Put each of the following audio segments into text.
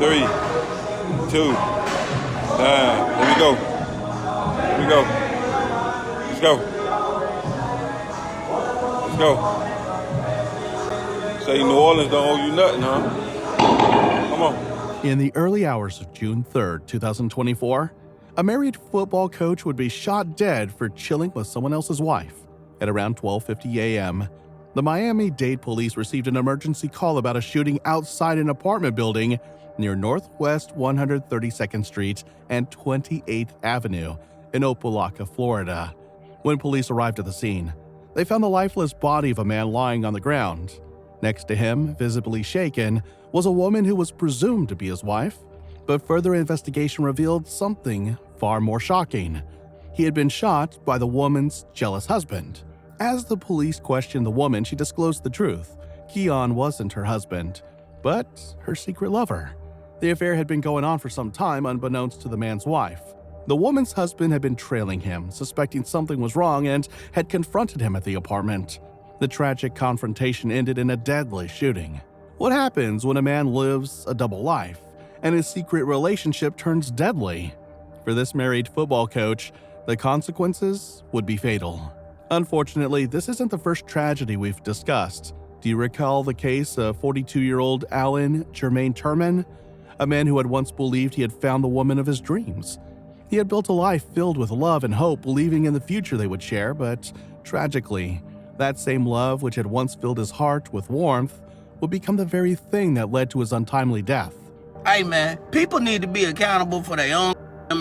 3, 2, 9. Here we go. Here we go. Let's go. Let's go. Say New Orleans don't owe you nothing, huh? Come on. In the early hours of June 3rd, 2024, a married football coach would be shot dead for chilling with someone else's wife. At around 12:50 a.m., the Miami-Dade police received an emergency call about a shooting outside an apartment building near Northwest 132nd Street and 28th Avenue in Opa-locka, Florida. When police arrived at the scene, they found the lifeless body of a man lying on the ground. Next to him, visibly shaken, was a woman who was presumed to be his wife, but further investigation revealed something far more shocking. He had been shot by the woman's jealous husband. As the police questioned the woman, she disclosed the truth. Keon wasn't her husband, but her secret lover. The affair had been going on for some time, unbeknownst to the man's wife. The woman's husband had been trailing him, suspecting something was wrong, and had confronted him at the apartment. The tragic confrontation ended in a deadly shooting. What happens when a man lives a double life, and his secret relationship turns deadly? For this married football coach, the consequences would be fatal. Unfortunately, this isn't the first tragedy we've discussed. Do you recall the case of 42-year-old Alan Jermaine Turman, a man who had once believed he had found the woman of his dreams? He had built a life filled with love and hope, believing in the future they would share, but tragically, that same love which had once filled his heart with warmth would become the very thing that led to his untimely death. Hey man, people need to be accountable for their own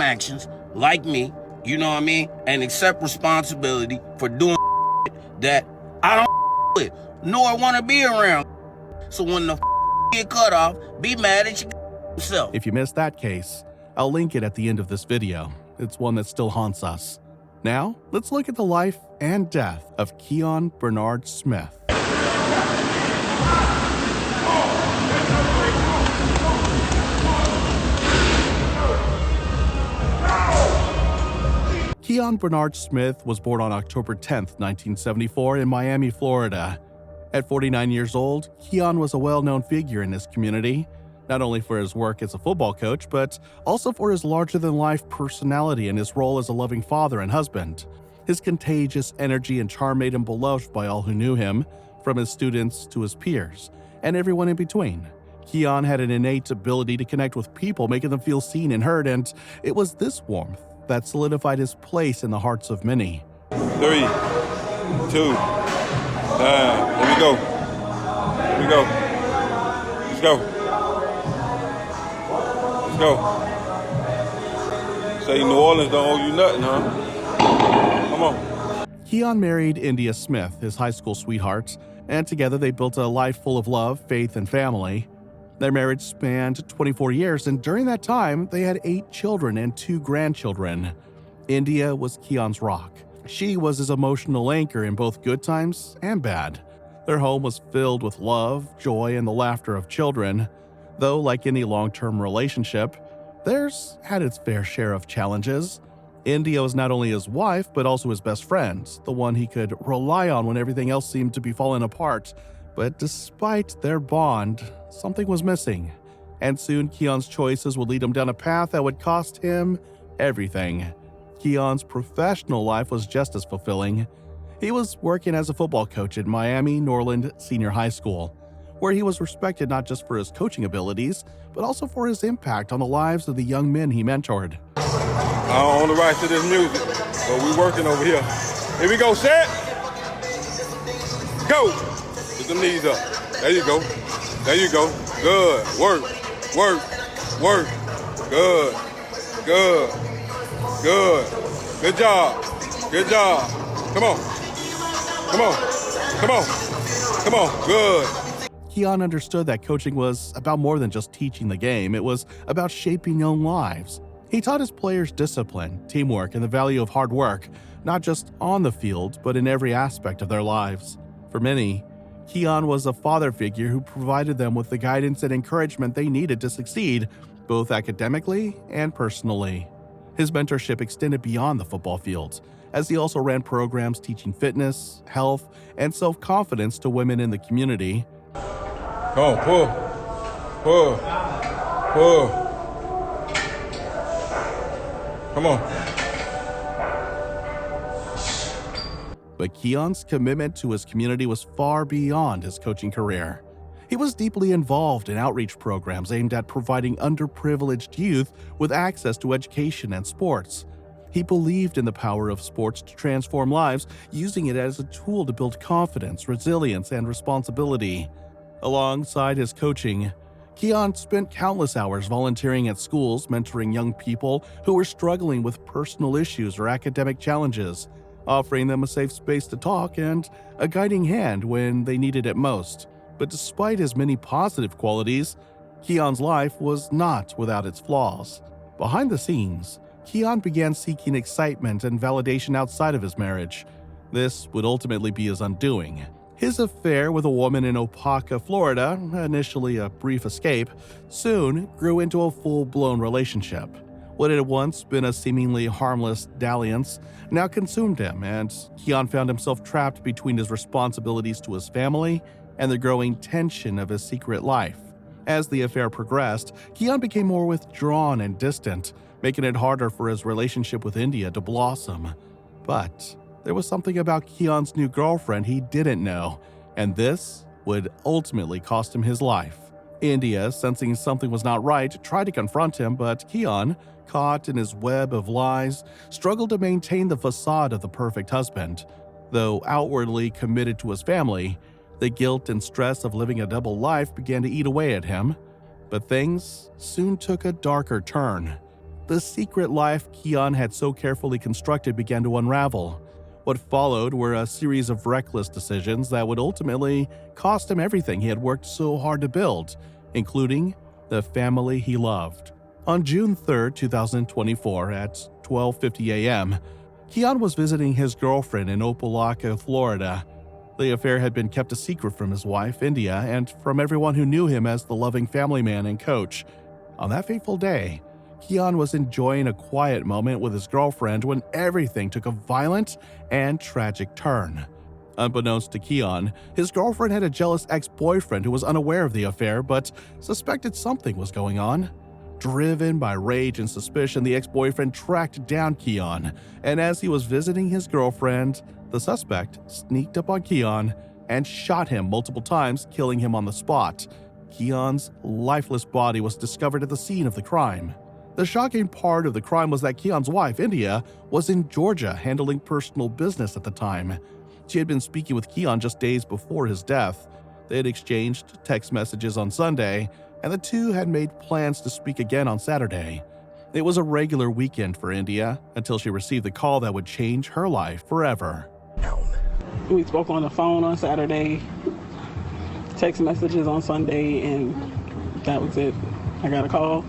actions, like me, you know what I mean? And accept responsibility for doing that I don't with, nor want to be around. So when the get cut off, be mad at yourself. If you missed that case, I'll link it at the end of this video. It's one that still haunts us. Now, let's look at the life and death of Keon Bernard Smith. Keon Bernard Smith was born on October 10, 1974 in Miami, Florida. At 49 years old, Keon was a well-known figure in his community, not only for his work as a football coach, but also for his larger-than-life personality and his role as a loving father and husband. His contagious energy and charm made him beloved by all who knew him, from his students to his peers, and everyone in between. Keon had an innate ability to connect with people, making them feel seen and heard, and it was this warmth that solidified his place in the hearts of many. 3, 2, 9. Here we go. Here we go. Let's go. Let's go. Say New Orleans don't owe you nothing, huh? Come on. Keon married India Smith, his high school sweetheart, and together they built a life full of love, faith, and family. Their marriage spanned 24 years, and during that time, they had 8 children and 2 grandchildren. India was Keon's rock. She was his emotional anchor in both good times and bad. Their home was filled with love, joy, and the laughter of children. Though, like any long-term relationship, theirs had its fair share of challenges. India was not only his wife, but also his best friend, the one he could rely on when everything else seemed to be falling apart. But despite their bond, something was missing, and soon Keon's choices would lead him down a path that would cost him everything. Keon's professional life was just as fulfilling. He was working as a football coach at Miami Norland Senior High School, where he was respected not just for his coaching abilities, but also for his impact on the lives of the young men he mentored. I don't own the rights to this music, but we working over here. Here we go, set, go. Get them knees up. There you go. There you go. Good. Work. Work. Work. Good. Good. Good. Good job. Good job. Come on. Come on. Come on. Come on. Good. Keon understood that coaching was about more than just teaching the game. It was about shaping young lives. He taught his players discipline, teamwork, and the value of hard work, not just on the field, but in every aspect of their lives. For many, Keon was a father figure who provided them with the guidance and encouragement they needed to succeed, both academically and personally. His mentorship extended beyond the football field, as he also ran programs teaching fitness, health, and self-confidence to women in the community. Come on, pull. Pull. Whoa. Come on. But Keon's commitment to his community was far beyond his coaching career. He was deeply involved in outreach programs aimed at providing underprivileged youth with access to education and sports. He believed in the power of sports to transform lives, using it as a tool to build confidence, resilience, and responsibility. Alongside his coaching, Keon spent countless hours volunteering at schools, mentoring young people who were struggling with personal issues or academic challenges, offering them a safe space to talk and a guiding hand when they needed it most. But despite his many positive qualities, Keon's life was not without its flaws. Behind the scenes, Keon began seeking excitement and validation outside of his marriage. This would ultimately be his undoing. His affair with a woman in Opaka, Florida, initially a brief escape, soon grew into a full-blown relationship. What had once been a seemingly harmless dalliance now consumed him, and Keon found himself trapped between his responsibilities to his family and the growing tension of his secret life. As the affair progressed, Keon became more withdrawn and distant, making it harder for his relationship with India to blossom. But there was something about Keon's new girlfriend he didn't know, and this would ultimately cost him his life. India, sensing something was not right, tried to confront him, but Keon, caught in his web of lies, struggled to maintain the facade of the perfect husband. Though outwardly committed to his family, the guilt and stress of living a double life began to eat away at him. But things soon took a darker turn. The secret life Keon had so carefully constructed began to unravel. What followed were a series of reckless decisions that would ultimately cost him everything he had worked so hard to build, including the family he loved. On June 3, 2024, at 12:50 a.m., Keon was visiting his girlfriend in Opelika, Florida. The affair had been kept a secret from his wife, India, and from everyone who knew him as the loving family man and coach. On that fateful day, Keon was enjoying a quiet moment with his girlfriend when everything took a violent and tragic turn. Unbeknownst to Keon, his girlfriend had a jealous ex-boyfriend who was unaware of the affair but suspected something was going on. Driven by rage and suspicion, the ex-boyfriend tracked down Keon, and as he was visiting his girlfriend, the suspect sneaked up on Keon and shot him multiple times, killing him on the spot. Keon's lifeless body was discovered at the scene of the crime. The shocking part of the crime was that Keon's wife, India, was in Georgia handling personal business at the time. She had been speaking with Keon just days before his death. They had exchanged text messages on Sunday, and the two had made plans to speak again on Saturday. It was a regular weekend for India until she received the call that would change her life forever. We spoke on the phone on Saturday, text messages on Sunday, and that was it. I got a call.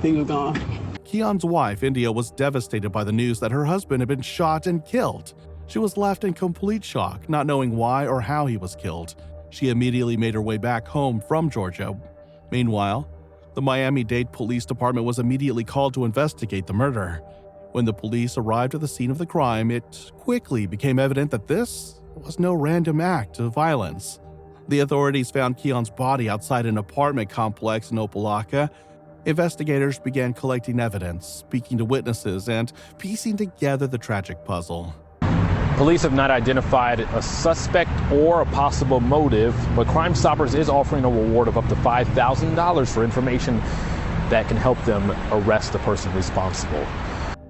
He was gone. Keon's wife, India, was devastated by the news that her husband had been shot and killed. She was left in complete shock, not knowing why or how he was killed. She immediately made her way back home from Georgia. Meanwhile, the Miami-Dade Police Department was immediately called to investigate the murder. When the police arrived at the scene of the crime, it quickly became evident that this was no random act of violence. The authorities found Keon's body outside an apartment complex in Opelika. Investigators began collecting evidence, speaking to witnesses, and piecing together the tragic puzzle. Police have not identified a suspect or a possible motive, but Crime Stoppers is offering a reward of up to $5,000 for information that can help them arrest the person responsible.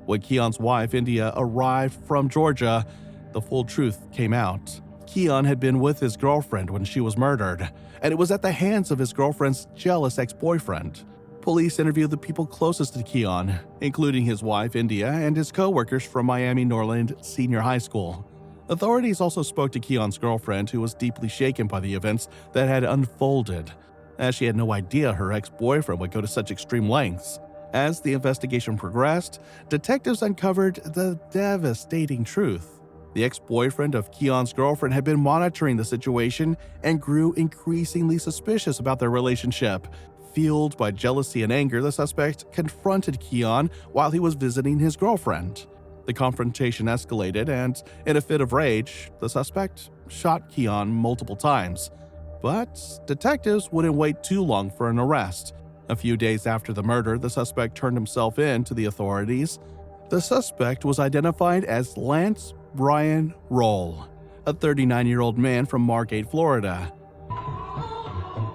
When Keon's wife, India, arrived from Georgia, the full truth came out. Keon had been with his girlfriend when she was murdered, and it was at the hands of his girlfriend's jealous ex-boyfriend. Police interviewed the people closest to Keon, including his wife, India, and his co-workers from Miami Norland Senior High School. Authorities also spoke to Keon's girlfriend, who was deeply shaken by the events that had unfolded, as she had no idea her ex-boyfriend would go to such extreme lengths. As the investigation progressed, detectives uncovered the devastating truth. The ex-boyfriend of Keon's girlfriend had been monitoring the situation and grew increasingly suspicious about their relationship. Fueled by jealousy and anger, the suspect confronted Keon while he was visiting his girlfriend. The confrontation escalated, and in a fit of rage, the suspect shot Keon multiple times. But detectives wouldn't wait too long for an arrest. A few days after the murder, the suspect turned himself in to the authorities. The suspect was identified as Lance Brian Roll, a 39-year-old man from Margate, Florida.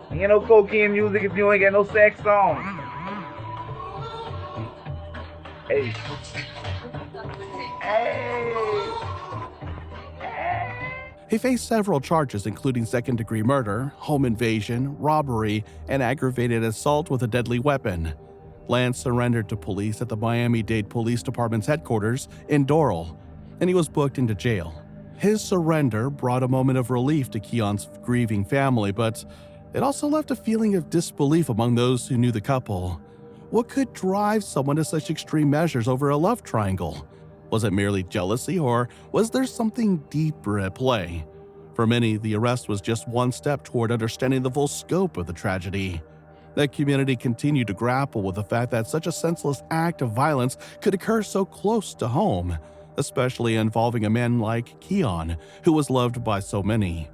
Ain't no cocaine music if you ain't got no sax on. Hey. He faced several charges, including second-degree murder, home invasion, robbery, and aggravated assault with a deadly weapon. Lance surrendered to police at the Miami-Dade Police Department's headquarters in Doral, and he was booked into jail. His surrender brought a moment of relief to Keon's grieving family, but it also left a feeling of disbelief among those who knew the couple. What could drive someone to such extreme measures over a love triangle? Was it merely jealousy, or was there something deeper at play? For many, the arrest was just one step toward understanding the full scope of the tragedy. The community continued to grapple with the fact that such a senseless act of violence could occur so close to home, especially involving a man like Keon, who was loved by so many.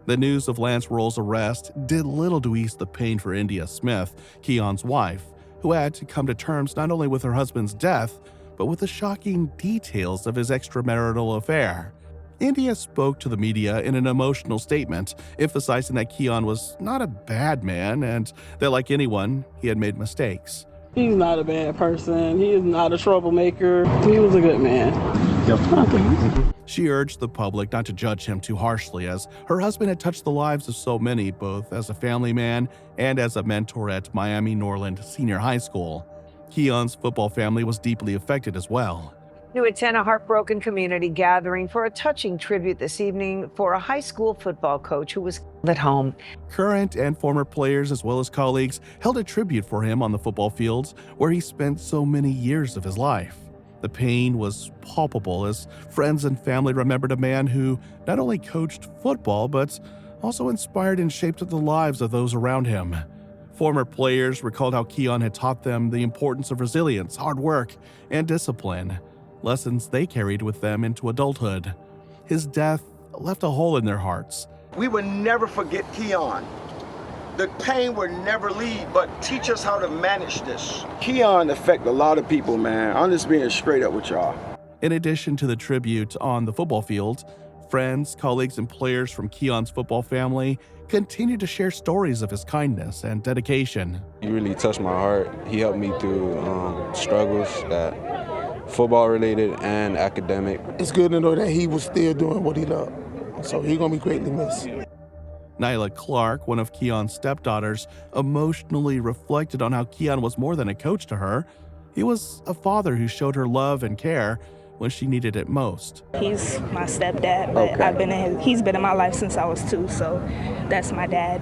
The news of Lance Roll's arrest did little to ease the pain for India Smith, Keon's wife, who had to come to terms not only with her husband's death, but with the shocking details of his extramarital affair. India spoke to the media in an emotional statement, emphasizing that Keon was not a bad man and that, like anyone, he had made mistakes. He's not a bad person. He is not a troublemaker. He was a good man. Yep. She urged the public not to judge him too harshly, as her husband had touched the lives of so many, both as a family man and as a mentor at Miami Norland Senior High School. Keon's football family was deeply affected as well. To attend a heartbroken community gathering for a touching tribute this evening for a high school football coach who was killed at home. Current and former players as well as colleagues held a tribute for him on the football fields where he spent so many years of his life. The pain was palpable as friends and family remembered a man who not only coached football but also inspired and shaped the lives of those around him. Former players recalled how Keon had taught them the importance of resilience, hard work, and discipline, lessons they carried with them into adulthood. His death left a hole in their hearts. We will never forget Keon. The pain will never leave, but teach us how to manage this. Keon affect a lot of people, man. I'm just being straight up with y'all. In addition to the tribute on the football field, friends, colleagues, and players from Keon's football family continue to share stories of his kindness and dedication. He really touched my heart. He helped me through struggles that football related and academic. It's good to know that he was still doing what he loved. So he's gonna be greatly missed. Nyla Clark, one of Keon's stepdaughters, emotionally reflected on how Keon was more than a coach to her. He was a father who showed her love and care when she needed it most. He's my stepdad, but he's been in my life since I was 2, so that's my dad,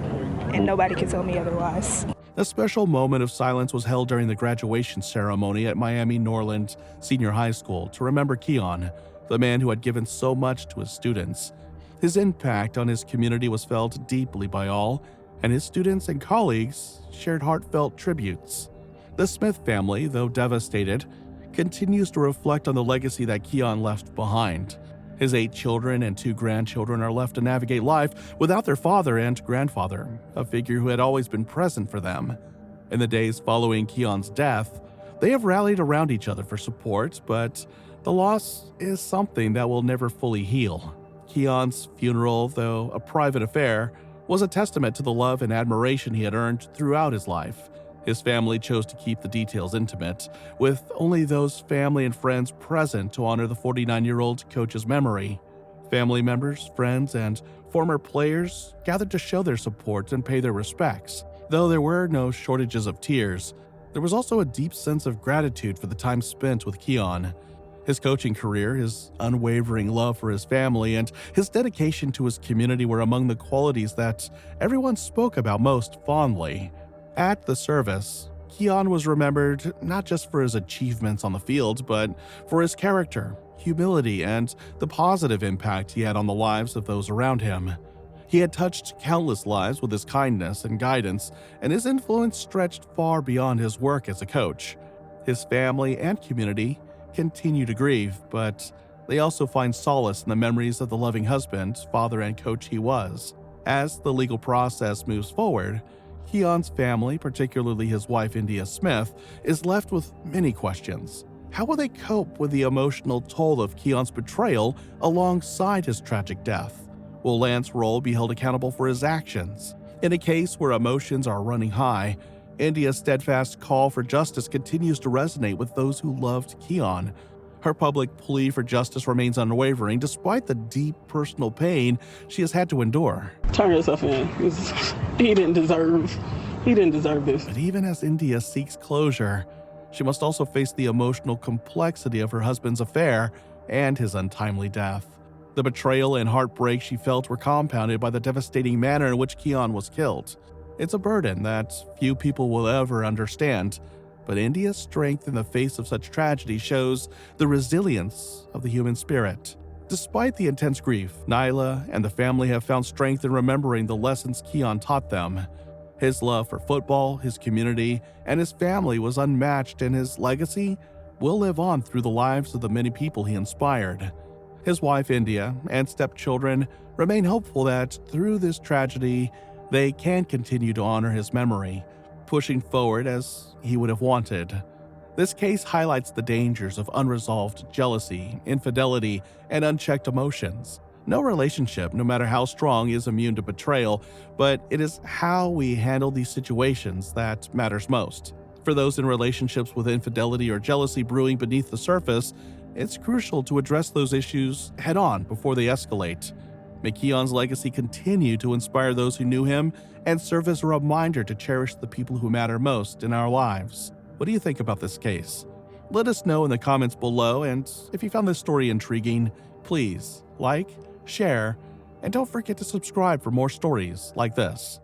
and nobody can tell me otherwise. A special moment of silence was held during the graduation ceremony at Miami Norland Senior High School to remember Keon, the man who had given so much to his students. His impact on his community was felt deeply by all, and his students and colleagues shared heartfelt tributes. The Smith family, though devastated, continues to reflect on the legacy that Keon left behind. His 8 children and 2 grandchildren are left to navigate life without their father and grandfather, a figure who had always been present for them. In the days following Keon's death, they have rallied around each other for support, but the loss is something that will never fully heal. Keon's funeral, though a private affair, was a testament to the love and admiration he had earned throughout his life. His family chose to keep the details intimate, with only those family and friends present to honor the 49-year-old coach's memory. Family members, friends, and former players gathered to show their support and pay their respects. Though there were no shortages of tears, there was also a deep sense of gratitude for the time spent with Keon. His coaching career, his unwavering love for his family, and his dedication to his community were among the qualities that everyone spoke about most fondly. At the service, Keon was remembered not just for his achievements on the field, but for his character, humility, and the positive impact he had on the lives of those around him. He had touched countless lives with his kindness and guidance, and his influence stretched far beyond his work as a coach. His family and community continue to grieve, but they also find solace in the memories of the loving husband, father, and coach he was. As the legal process moves forward, Keon's family, particularly his wife India Smith, is left with many questions. How will they cope with the emotional toll of Keon's betrayal alongside his tragic death? Will Lance Roll be held accountable for his actions? In a case where emotions are running high, India's steadfast call for justice continues to resonate with those who loved Keon. Her public plea for justice remains unwavering despite the deep personal pain she has had to endure. Turn yourself in. He didn't deserve this. But even as India seeks closure, she must also face the emotional complexity of her husband's affair and his untimely death. The betrayal and heartbreak she felt were compounded by the devastating manner in which Keon was killed. It's a burden that few people will ever understand, but India's strength in the face of such tragedy shows the resilience of the human spirit. Despite the intense grief, Nyla and the family have found strength in remembering the lessons Keon taught them. His love for football, his community, and his family was unmatched, and his legacy will live on through the lives of the many people he inspired. His wife, India, and stepchildren remain hopeful that through this tragedy, they can continue to honor his memory, pushing forward as he would have wanted. This case highlights the dangers of unresolved jealousy, infidelity, and unchecked emotions. No relationship, no matter how strong, is immune to betrayal, but it is how we handle these situations that matters most. For those in relationships with infidelity or jealousy brewing beneath the surface, it's crucial to address those issues head-on before they escalate. May Keon's legacy continue to inspire those who knew him and serve as a reminder to cherish the people who matter most in our lives. What do you think about this case? Let us know in the comments below, and if you found this story intriguing, please like, share, and don't forget to subscribe for more stories like this.